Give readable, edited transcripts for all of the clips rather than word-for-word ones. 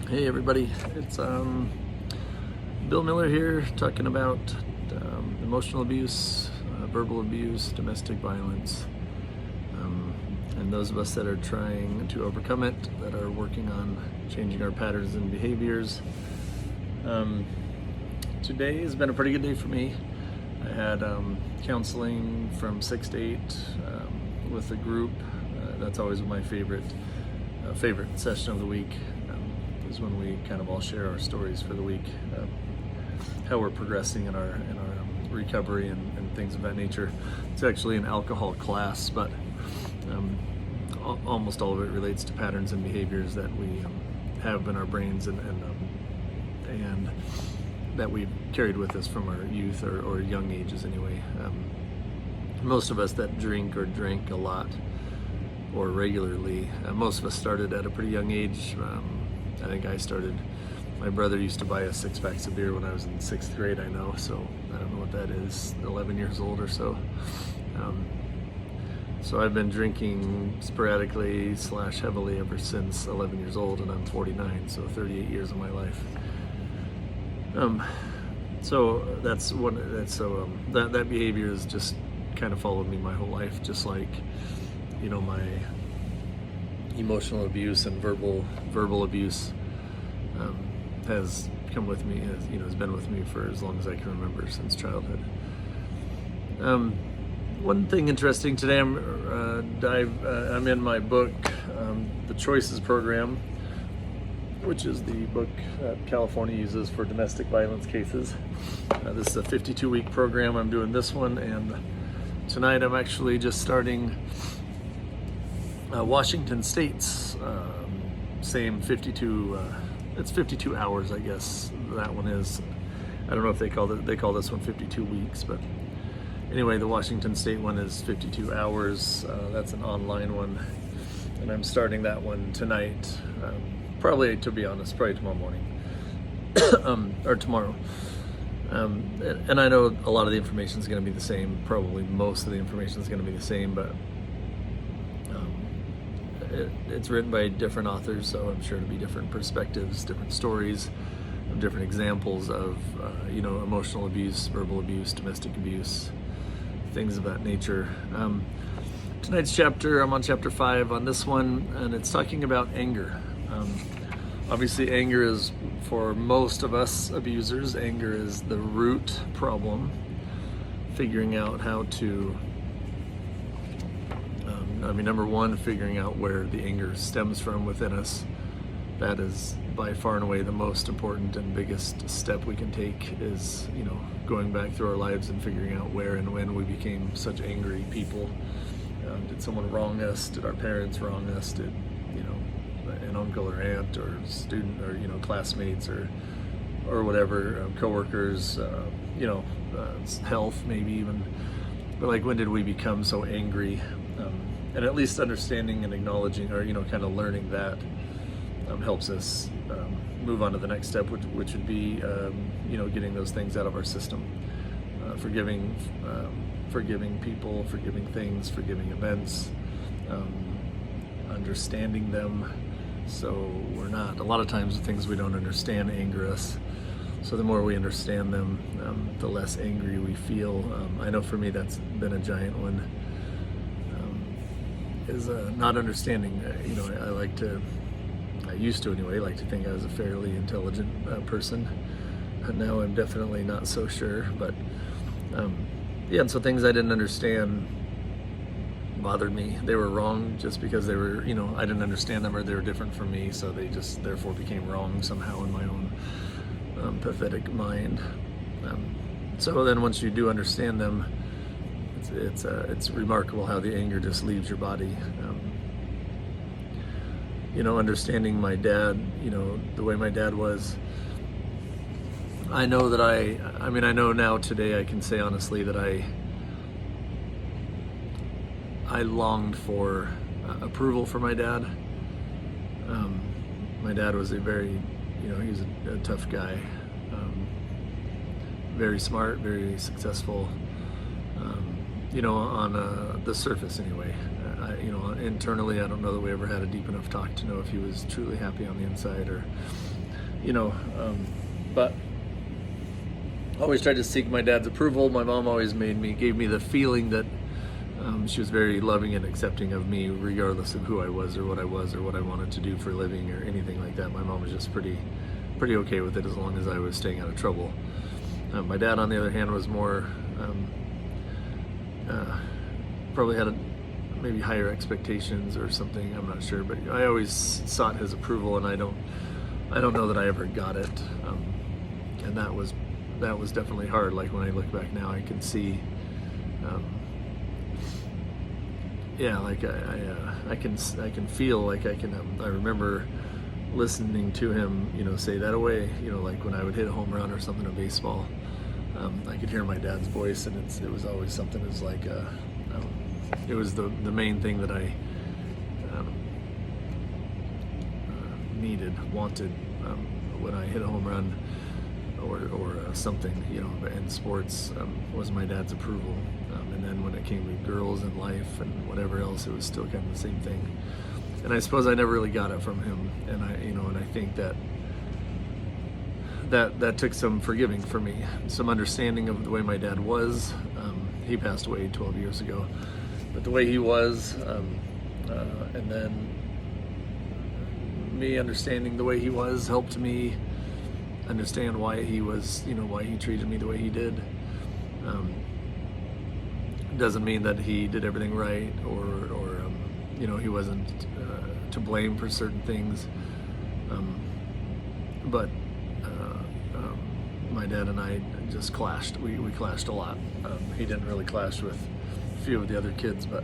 Hey everybody, it's Bill Miller here talking about emotional abuse, verbal abuse, domestic violence, and those of us that are trying to overcome it, that are working on changing our patterns and behaviors. Today has been a pretty good day for me. I had counseling from 6 to 8 with a group. That's always my favorite session of the week. Is when we kind of all share our stories for the week, how we're progressing in our recovery and things of that nature. It's actually an alcohol class, but almost all of it relates to patterns and behaviors that we have in our brains and that we've carried with us from our youth or young ages anyway. Most of us that drink or drank a lot or regularly, most of us started at a pretty young age. I think I started, my brother used to buy us 6 packs of beer when I was in 6th grade, I know, so I don't know what that is, 11 years old or so. So I've been drinking sporadically / heavily ever since 11 years old, and I'm 49, so 38 years of my life. So that behavior has just kind of followed me my whole life, just like, my emotional abuse and verbal abuse has come with me, has been with me for as long as I can remember, since childhood. One thing interesting today, I'm in my book, The Choices Program, which is the book California uses for domestic violence cases. This is a 52-week program. I'm doing this one, and tonight I'm actually just starting Washington State's same 52. It's 52 hours, I guess. That one is. I don't know if they call this one 52 weeks, but anyway, the Washington State one is 52 hours. That's an online one, and I'm starting that one tonight. Probably, to be honest, probably tomorrow morning or tomorrow. And I know a lot of the information is going to be the same. Probably most of the information is going to be the same, but it's written by different authors, so I'm sure it'll be different perspectives, different stories, different examples of emotional abuse, verbal abuse, domestic abuse, things of that nature. Tonight's chapter, I'm on chapter 5 on this one, and it's talking about anger. Obviously, anger is, for most of us abusers, anger is the root problem. Figuring out how to number one, figuring out where the anger stems from within us. That is by far and away the most important and biggest step we can take, is, going back through our lives and figuring out where and when we became such angry people. Did someone wrong us? Did our parents wrong us? Did, an uncle or aunt or student or, classmates or whatever, coworkers, health maybe even. But like, when did we become so angry? And at least understanding and acknowledging, or kind of learning that, helps us move on to the next step, which would be getting those things out of our system, forgiving people, forgiving things, forgiving events, understanding them. So we're not, a lot of times the things we don't understand anger us. So the more we understand them, the less angry we feel. I know for me that's been a giant one. Is not understanding. I used to anyway, like to think I was a fairly intelligent person. Now I'm definitely not so sure, but and so things I didn't understand bothered me. They were wrong just because they were, I didn't understand them, or they were different from me, so they just therefore became wrong somehow in my own pathetic mind. So then once you do understand them, it's remarkable how the anger just leaves your body. Understanding my dad, the way my dad was, I know that I know now today I can say honestly that I longed for approval from my dad. My dad was a very, he was a tough guy, very smart, very successful, on the surface anyway. Internally, I don't know that we ever had a deep enough talk to know if he was truly happy on the inside, or but always tried to seek my dad's approval. My mom always gave me the feeling that she was very loving and accepting of me, regardless of who I was or what I wanted to do for a living or anything like that. My mom was just pretty okay with it as long as I was staying out of trouble. My dad, on the other hand, was more probably had maybe higher expectations or something. I'm not sure, but I always sought his approval, and I don't know that I ever got it. And that was definitely hard. Like when I look back now, I can see. Like I can feel like I remember listening to him, say that away, like when I would hit a home run or something in baseball, I could hear my dad's voice, and it was always something. It was like it was the main thing that I wanted when I hit a home run or something, in sports, was my dad's approval. And then when it came to girls and life and whatever else, it was still kind of the same thing. And I suppose I never really got it from him. And I think that took some forgiving for me, some understanding of the way my dad was. He passed away 12 years ago, but the way he was, and then me understanding the way he was helped me understand why he was, why he treated me the way he did. Doesn't mean that he did everything right, or he wasn't to blame for certain things. But my dad and I just clashed. We clashed a lot. He didn't really clash with a few of the other kids, but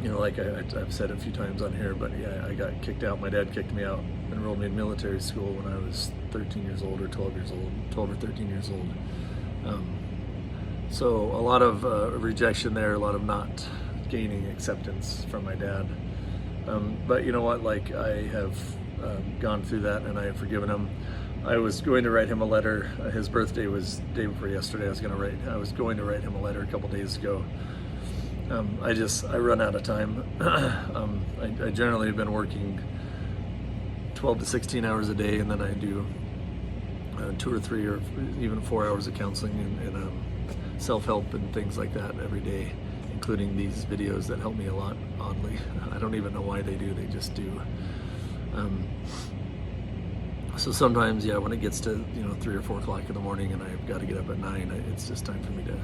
like I've said a few times on here, but yeah, I got kicked out. My dad kicked me out, enrolled me in military school when I was 13 years old or 12 or 13 years old. So a lot of rejection there, a lot of not gaining acceptance from my dad. But you know what, like I have gone through that, and I have forgiven him. I was going to write him a letter. His birthday was the day before yesterday. I was going to write him a letter a couple days ago. I run out of time. I generally have been working 12 to 16 hours a day, and then I do 2 or 3 or even 4 hours of counseling and self-help and things like that every day, including these videos that help me a lot, oddly. I don't even know why they do, they just do. So sometimes, when it gets to 3 or 4 o'clock in the morning and I've got to get up at 9, it's just time for me to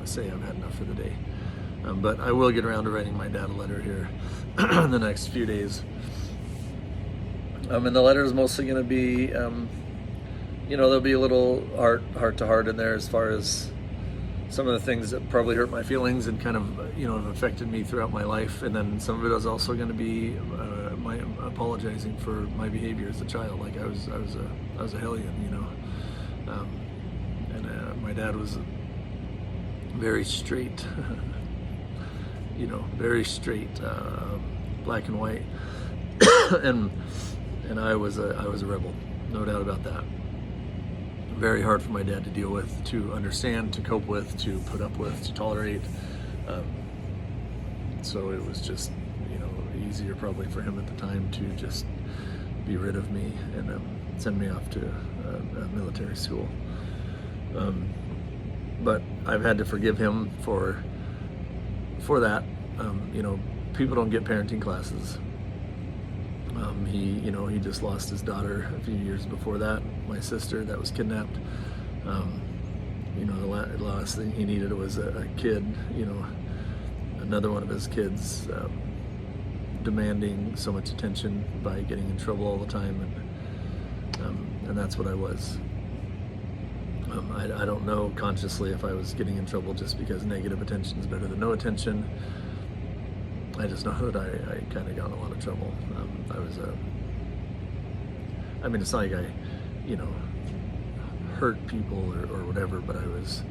say I've had enough for the day. But I will get around to writing my dad a letter here in the next few days. And the letter is mostly going to be, there'll be a little heart to heart in there as far as some of the things that probably hurt my feelings and kind of, have affected me throughout my life. And then some of it is also going to be my apologizing for my behavior as a child. Like I was a hellion, and my dad was very straight, very straight, black and white, and I was a rebel, no doubt about that. Very hard for my dad to deal with, to understand, to cope with, to put up with, to tolerate. So it was just, easier probably for him at the time to just be rid of me and send me off to a military school. But I've had to forgive him for that. People don't get parenting classes. He just lost his daughter a few years before that, my sister that was kidnapped. The last thing he needed was a kid, another one of his kids demanding so much attention by getting in trouble all the time, and that's what I was. I don't know consciously if I was getting in trouble just because negative attention is better than no attention. I just know that I kind of got in a lot of trouble. It's not like I, hurt people or whatever, but I was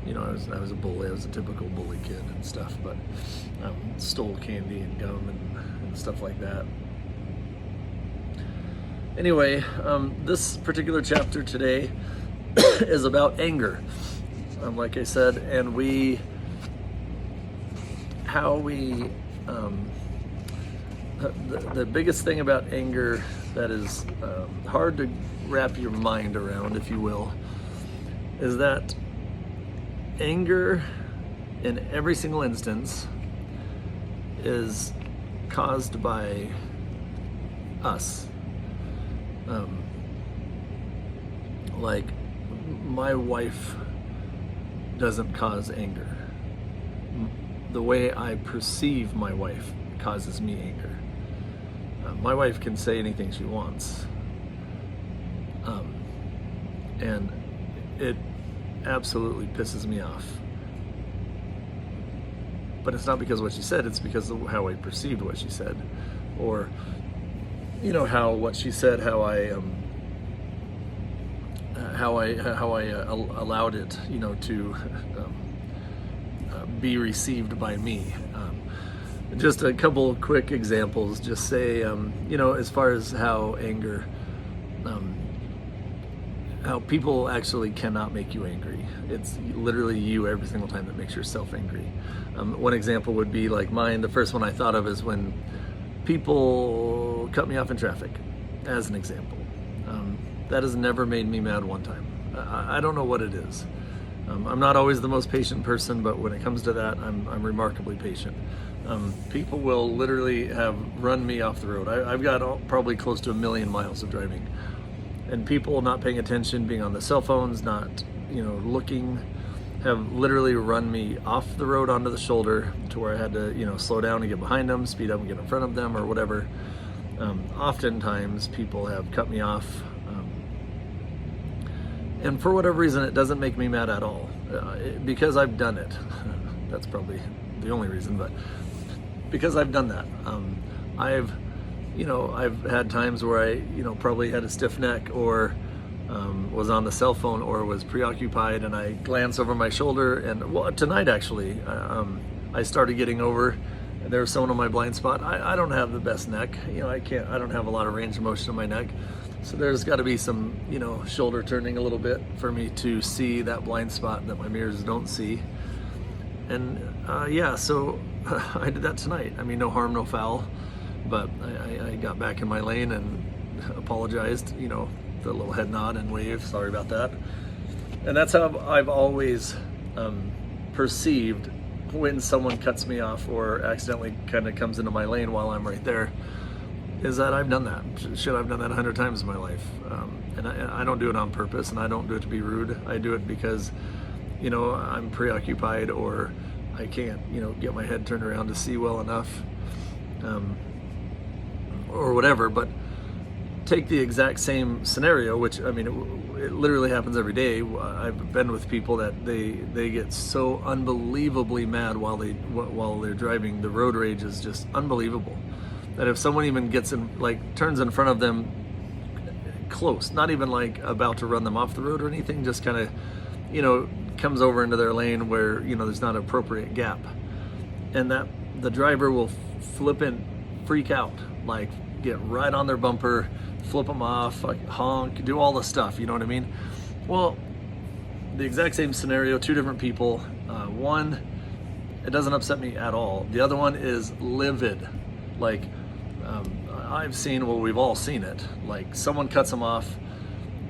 a bully. I was a typical bully kid and stuff, but stole candy and gum and stuff like that. Anyway, this particular chapter today is about anger, like I said, and the biggest thing about anger that is hard to wrap your mind around, if you will, is that anger in every single instance is caused by us. Like, my wife doesn't cause anger. The way I perceive my wife causes me anger. My wife can say anything she wants, and it absolutely pisses me off. But it's not because of what she said, it's because of how I perceived what she said, or how what she said, how I allowed it to be received by me. Just a couple quick examples. Just say as far as how anger, how people actually cannot make you angry. It's literally you every single time that makes yourself angry. One example would be like mine. The first one I thought of is when people cut me off in traffic, as an example. That has never made me mad one time. I don't know what it is. I'm not always the most patient person, but when it comes to that, I'm remarkably patient. People will literally have run me off the road. I've got probably close to 1 million miles of driving, and people not paying attention, being on the cell phones, not looking, have literally run me off the road onto the shoulder to where I had to slow down and get behind them, speed up and get in front of them, or whatever. Oftentimes people have cut me off, and for whatever reason it doesn't make me mad at all, because I've done it. That's probably the only reason, but because I've done that. I've had times where I probably had a stiff neck, or was on the cell phone, or was preoccupied, and I glance over my shoulder, and tonight actually I started getting over. There was someone on my blind spot. I don't have the best neck. I don't have a lot of range of motion in my neck. So there's got to be some, shoulder turning a little bit for me to see that blind spot that my mirrors don't see. And so I did that tonight. I mean, no harm, no foul, but I got back in my lane and apologized, the little head nod and wave, sorry about that. And that's how I've always perceived when someone cuts me off or accidentally kind of comes into my lane while I'm right there, is that I've done that. Shit, I've done that 100 times in my life. And I don't do it on purpose, and I don't do it to be rude. I do it because, I'm preoccupied, or I can't, get my head turned around to see well enough, or whatever. But take the exact same scenario, which, I mean, it literally happens every day. I've been with people that they get so unbelievably mad while they're driving. The road rage is just unbelievable. That if someone even gets in, turns in front of them close, not even about to run them off the road or anything, just kind of, comes over into their lane where, there's not an appropriate gap. And that the driver will freak out, get right on their bumper, flip them off, honk, do all the stuff, you know what I mean? Well, the exact same scenario, two different people. One, it doesn't upset me at all. The other one is livid. I've seen, we've all seen it. Someone cuts them off,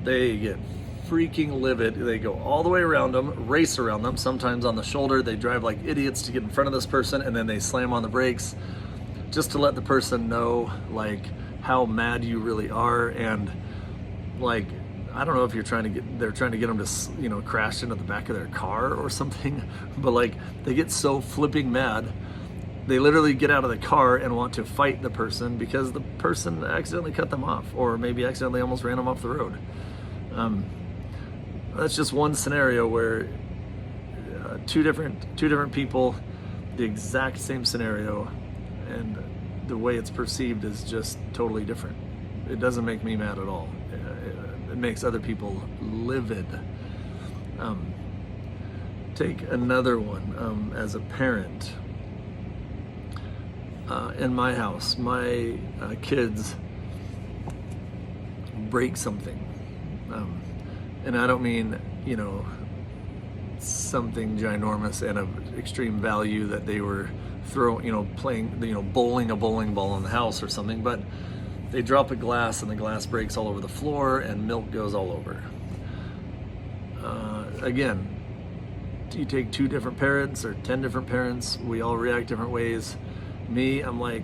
they get freaking livid. They go all the way around them, race around them, sometimes on the shoulder. They drive like idiots to get in front of this person, and then they slam on the brakes just to let the person know how mad you really are. And I don't know if they're trying to get them to crash into the back of their car or something, but they get so flipping mad, they literally get out of the car and want to fight the person because the person accidentally cut them off, or maybe accidentally almost ran them off the road. That's just one scenario where two different people, the exact same scenario, and the way it's perceived is just totally different. It doesn't make me mad at all. It makes other people livid. Take another one. As a parent, in my house, my kids break something. And I don't mean, something ginormous and of extreme value that they were playing, bowling a bowling ball in the house or something, but they drop a glass and the glass breaks all over the floor and milk goes all over. Again, you take 2 different parents or 10 different parents, we all react different ways. Me, I'm like,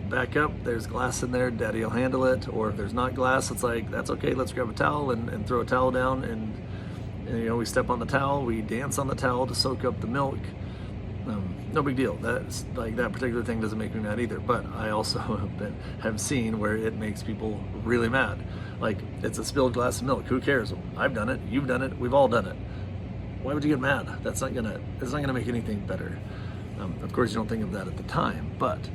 back up, there's glass in there, daddy will handle it. Or if there's not glass, it's like, that's okay, let's grab a towel and throw a towel down, and you know, we step on the towel, we dance on the towel to soak up the milk. No big deal. That's like, that particular thing doesn't make me mad either, but I also have seen where it makes people really mad. Like, it's a spilled glass of milk, who cares? I've done it, you've done it, we've all done it. Why would you get mad? It's not gonna make anything better. Of course you don't think of that at the time, but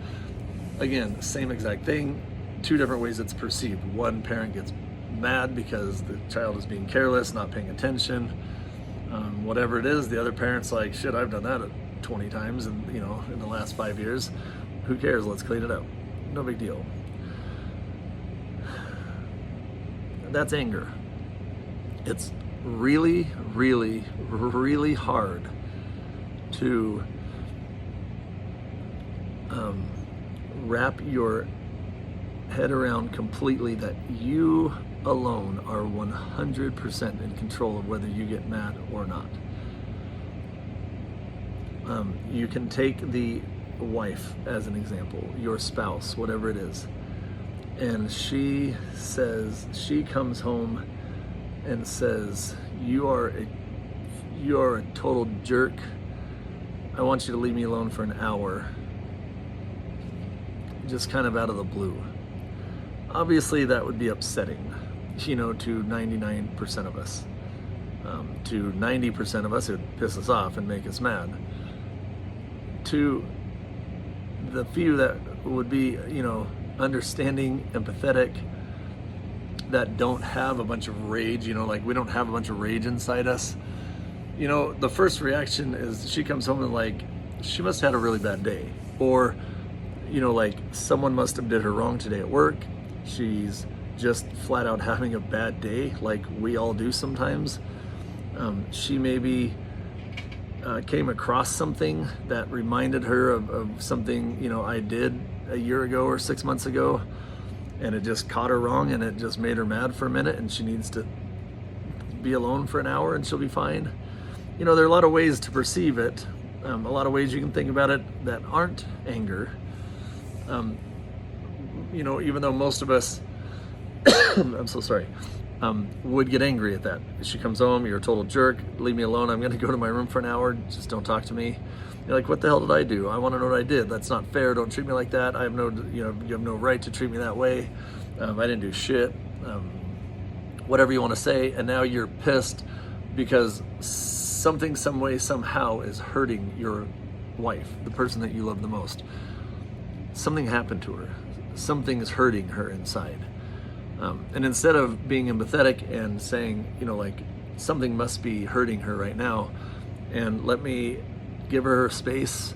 again, same exact thing, 2 different ways it's perceived. One parent gets mad because the child is being careless, not paying attention, whatever it is. The other parent's like, shit, I've done that 20 times and you know, in the last 5 years. Who cares? Let's clean it up. No big deal. That's anger. It's really, really, really hard to wrap your head around completely that you alone are 100% in control of whether you get mad or not. You can take the wife as an example, your spouse, whatever it is, and she comes home and says, you are a total jerk. I want you to leave me alone for an hour. Just kind of out of the blue. Obviously that would be upsetting, you know, to 99% of us. To 90% of us, it would piss us off and make us mad. To the few that would be, you know, understanding, empathetic, that don't have a bunch of rage, you know, like we don't have a bunch of rage inside us. You know, the first reaction is she comes home and like, she must have had a really bad day. Or, you know, like someone must have did her wrong today at work. She's just flat out having a bad day, like we all do sometimes. She maybe came across something that reminded her of something, you know, I did a year ago or 6 months ago, and it just caught her wrong and it just made her mad for a minute, and she needs to be alone for an hour and she'll be fine. You know, there are a lot of ways to perceive it, a lot of ways you can think about it that aren't anger. You know, even though most of us, I'm so sorry, would get angry at that. She comes home, you're a total jerk, leave me alone, I'm gonna go to my room for an hour, just don't talk to me. You're like, what the hell did I do? I wanna know what I did. That's not fair, don't treat me like that. I have no, you know, you have no right to treat me that way. I didn't do shit. Whatever you wanna say, and now you're pissed because something, some way, somehow is hurting your wife, the person that you love the most. Something happened to her. Something is hurting her inside. And instead of being empathetic and saying, you know, like, something must be hurting her right now, and let me give her space,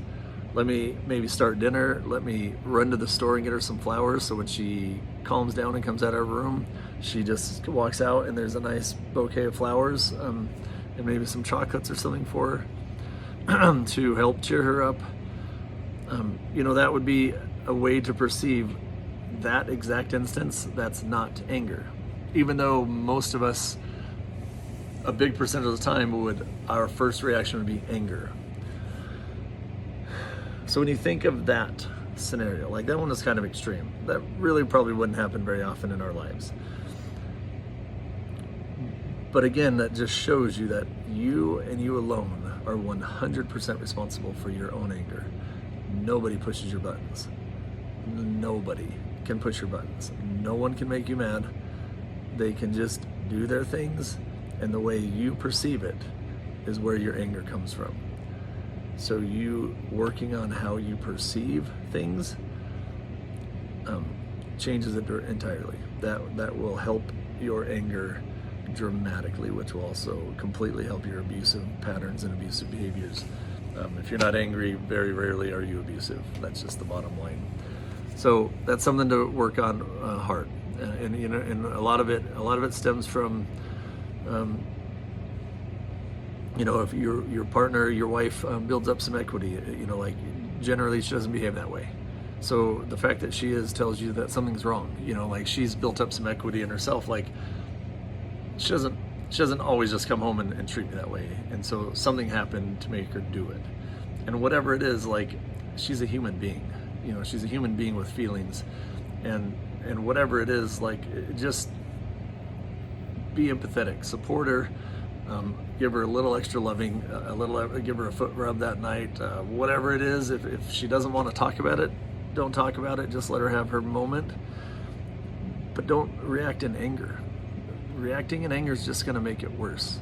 let me maybe start dinner, let me run to the store and get her some flowers, so when she calms down and comes out of her room, she just walks out and there's a nice bouquet of flowers, and maybe some chocolates or something for her to help cheer her up. You know, that would be a way to perceive that exact instance. That's not anger, even though most of us, a big percent of the time, our first reaction would be anger. So when you think of that scenario, like that one is kind of extreme. That really probably wouldn't happen very often in our lives. But again, that just shows you that you and you alone are 100% responsible for your own anger. Nobody pushes your buttons. Nobody can push your buttons. No one can make you mad. They can just do their things, and the way you perceive it is where your anger comes from. So you working on how you perceive things changes it entirely. That will help your anger dramatically, which will also completely help your abusive patterns and abusive behaviors. If you're not angry, very rarely are you abusive. That's just the bottom line. So that's something to work on hard, and you know, and a lot of it stems from, you know, if your partner, your wife builds up some equity, you know, like generally she doesn't behave that way. So the fact that she is tells you that something's wrong. You know, like she's built up some equity in herself. Like she doesn't always just come home and treat me that way. And so something happened to make her do it. And whatever it is, like she's a human being. You know, she's a human being with feelings. And whatever it is, like just be empathetic, support her, give her a little extra loving, give her a foot rub that night, whatever it is. If she doesn't want to talk about it, don't talk about it. Just let her have her moment, but don't react in anger. Reacting in anger is just going to make it worse.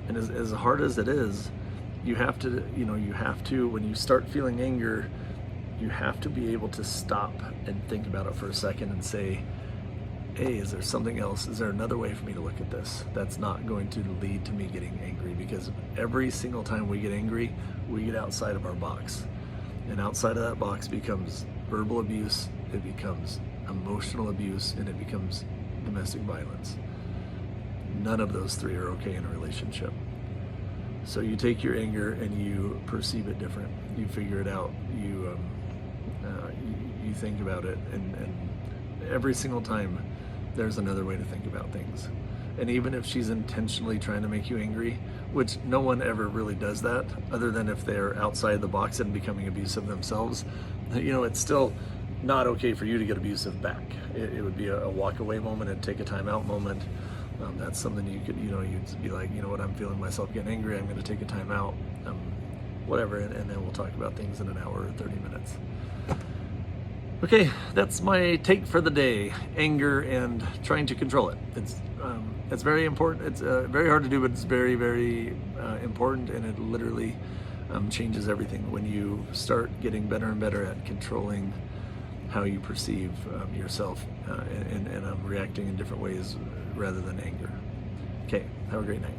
And as hard as it is, you have to, when you start feeling anger, you have to be able to stop and think about it for a second and say, hey, is there something else? Is there another way for me to look at this that's not going to lead to me getting angry? Because every single time we get angry, we get outside of our box. And outside of that box becomes verbal abuse, it becomes emotional abuse, and it becomes domestic violence. None of those three are okay in a relationship. So you take your anger and you perceive it different. You figure it out. You think about it, and every single time there's another way to think about things. And even if she's intentionally trying to make you angry, which no one ever really does that, other than if they're outside the box and becoming abusive themselves, it's still not okay for you to get abusive back. It would be a walk away moment and take a timeout moment. That's something you could, you'd be like, you know what, I'm feeling myself getting angry, I'm going to take a time out, whatever, and then we'll talk about things in an hour or 30 minutes. Okay, that's my take for the day, anger and trying to control it. It's very important, it's very hard to do, but it's very, very important, and it literally changes everything when you start getting better and better at controlling how you perceive yourself and reacting in different ways rather than anger. Okay, have a great night.